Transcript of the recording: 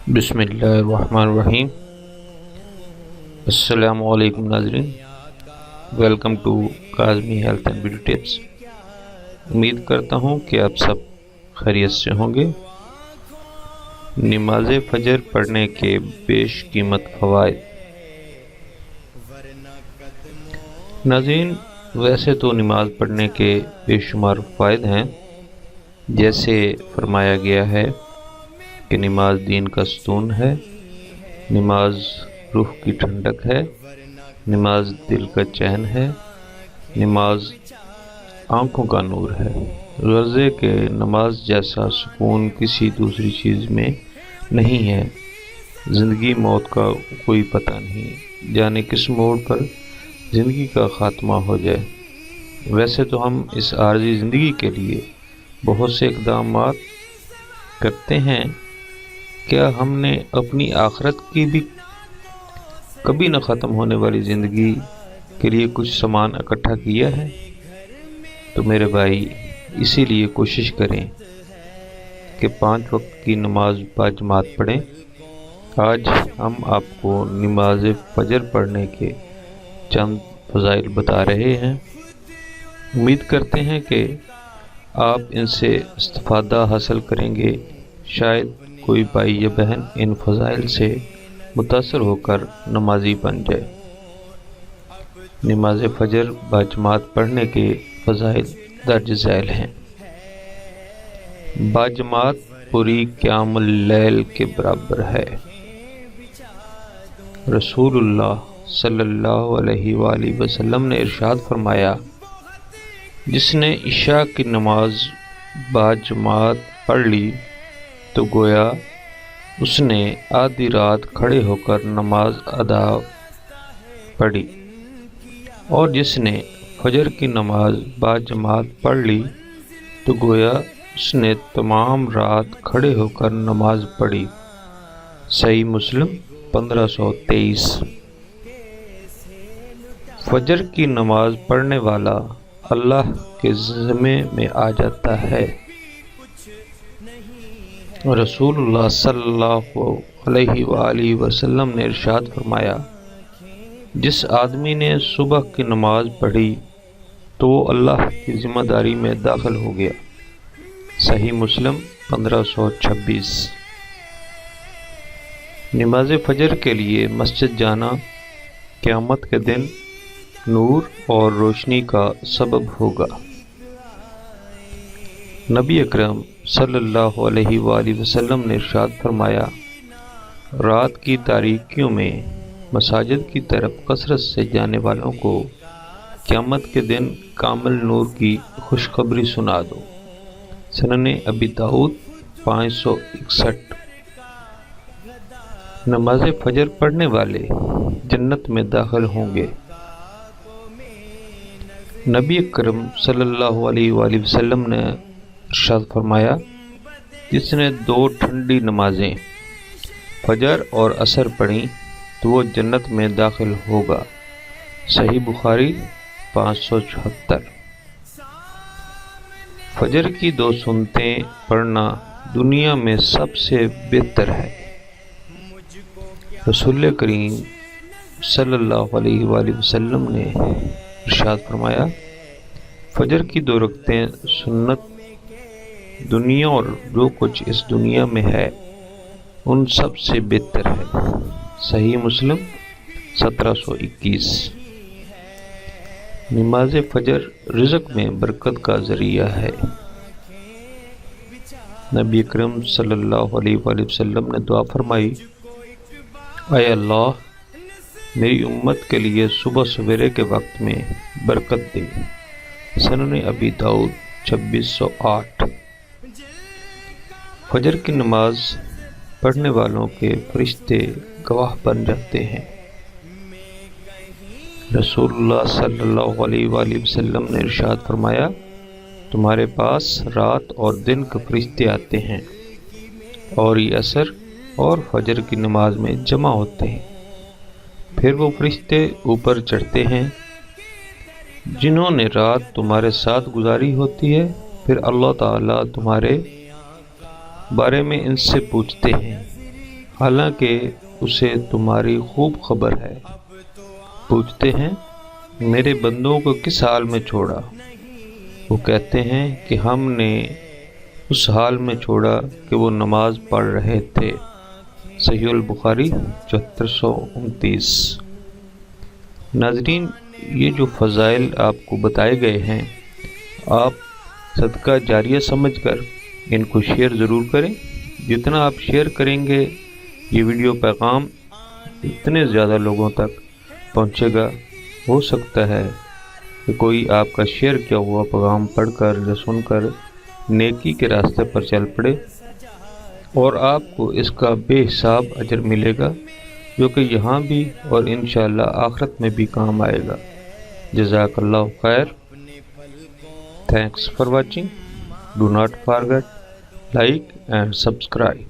بسم اللہ الرحمن الرحیم۔ السلام علیکم ناظرین، welcome to Kazmi health and beauty tips. امید کرتا ہوں کہ آپ سب خیریت سے ہوں گے۔ نماز فجر پڑھنے کے بیش قیمت فوائد۔ ناظرین، ویسے تو نماز پڑھنے کے بے شمار فوائد ہیں، جیسے فرمایا گیا ہے کہ نماز دین کا ستون ہے، نماز روح کی ٹھنڈک ہے، نماز دل کا چین ہے، نماز آنکھوں کا نور ہے۔ غرضے کہ نماز جیسا سکون کسی دوسری چیز میں نہیں ہے۔ زندگی موت کا کوئی پتہ نہیں، جانے کس موڑ پر زندگی کا خاتمہ ہو جائے۔ ویسے تو ہم اس عارضی زندگی کے لیے بہت سے اقدامات کرتے ہیں، کیا ہم نے اپنی آخرت کی بھی کبھی نہ ختم ہونے والی زندگی کے لیے کچھ سامان اکٹھا کیا ہے؟ تو میرے بھائی، اسی لیے کوشش کریں کہ 5 وقت کی نماز باجماعت پڑھیں۔ آج ہم آپ کو نماز فجر پڑھنے کے چند فضائل بتا رہے ہیں۔ امید کرتے ہیں کہ آپ ان سے استفادہ حاصل کریں گے۔ شاید کوئی بھائی یا بہن ان فضائل سے متاثر ہو کر نمازی بن جائے۔ نماز فجر باجماعت پڑھنے کے فضائل درج ذیل ہیں۔ باجماعت پوری قیام اللیل کے برابر ہے۔ رسول اللہ صلی اللہ علیہ وآلہ وسلم نے ارشاد فرمایا، جس نے عشاء کی نماز باجماعت پڑھ لی تو گویا اس نے آدھی رات کھڑے ہو کر نماز ادا پڑھی، اور جس نے فجر کی نماز باجماعت پڑھ لی تو گویا اس نے تمام رات کھڑے ہو کر نماز پڑھی۔ صحیح مسلم 1523۔ فجر کی نماز پڑھنے والا اللہ کے ذمے میں آ جاتا ہے۔ رسول اللہ صلی اللہ علیہ وآلہ وسلم نے ارشاد فرمایا، جس آدمی نے صبح کی نماز پڑھی تو وہ اللہ کی ذمہ داری میں داخل ہو گیا۔ صحیح مسلم 1526۔ نماز فجر کے لیے مسجد جانا قیامت کے دن نور اور روشنی کا سبب ہوگا۔ نبی اکرم صلی اللہ علیہ وآلہ وسلم نے ارشاد فرمایا، رات کی تاریکیوں میں مساجد کی طرف کثرت سے جانے والوں کو قیامت کے دن کامل نور کی خوشخبری سنا دو۔ سنن ابی داؤد 561۔ نماز فجر پڑھنے والے جنت میں داخل ہوں گے۔ نبی اکرم صلی اللہ علیہ وآلہ وسلم نے ارشاد فرمایا، جس نے 2 ٹھنڈی نمازیں فجر اور عصر پڑھیں تو وہ جنت میں داخل ہوگا۔ صحیح بخاری 574۔ فجر کی 2 سنتیں پڑھنا دنیا میں سب سے بہتر ہے۔ رسول کریم صلی اللہ علیہ وآلہ وسلم نے ارشاد فرمایا، فجر کی 2 رکعتیں سنت دنیا اور جو کچھ اس دنیا میں ہے ان سب سے بہتر ہے۔ صحیح مسلم 1721۔ نماز فجر رزق میں برکت کا ذریعہ ہے۔ نبی اکرم صلی اللہ علیہ وآلہ وسلم نے دعا فرمائی، اے اللہ میری امت کے لیے صبح سویرے کے وقت میں برکت دے۔ سنن ابی داؤد 2608۔ فجر کی نماز پڑھنے والوں کے فرشتے گواہ بن جاتے ہیں۔ رسول اللہ صلی اللہ علیہ وآلہ وسلم نے ارشاد فرمایا، تمہارے پاس رات اور دن کے فرشتے آتے ہیں اور یہ عصر اور فجر کی نماز میں جمع ہوتے ہیں۔ پھر وہ فرشتے اوپر چڑھتے ہیں۔ جنہوں نے رات تمہارے ساتھ گزاری ہوتی ہے، پھر اللہ تعالیٰ تمہارے بارے میں ان سے پوچھتے ہیں، حالانکہ اسے تمہاری خوب خبر ہے۔ پوچھتے ہیں میرے بندوں کو کس حال میں چھوڑا؟ وہ کہتے ہیں کہ ہم نے اس حال میں چھوڑا کہ وہ نماز پڑھ رہے تھے۔ صحیح البخاری 7429۔ ناظرین، یہ جو فضائل آپ کو بتائے گئے ہیں، آپ صدقہ جاریہ سمجھ کر ان کو شیئر ضرور کریں۔ جتنا آپ شیئر کریں گے یہ ویڈیو پیغام اتنے زیادہ لوگوں تک پہنچے گا۔ ہو سکتا ہے کہ کوئی آپ کا شیئر کیا ہوا پیغام پڑھ کر یا سن کر نیکی کے راستے پر چل پڑے، اور آپ کو اس کا بے حساب اجر ملے گا، جو کہ یہاں بھی اور انشاءاللہ آخرت میں بھی کام آئے گا۔ جزاک اللہ خیر۔ Thanks for watching. Do not forget like and subscribe.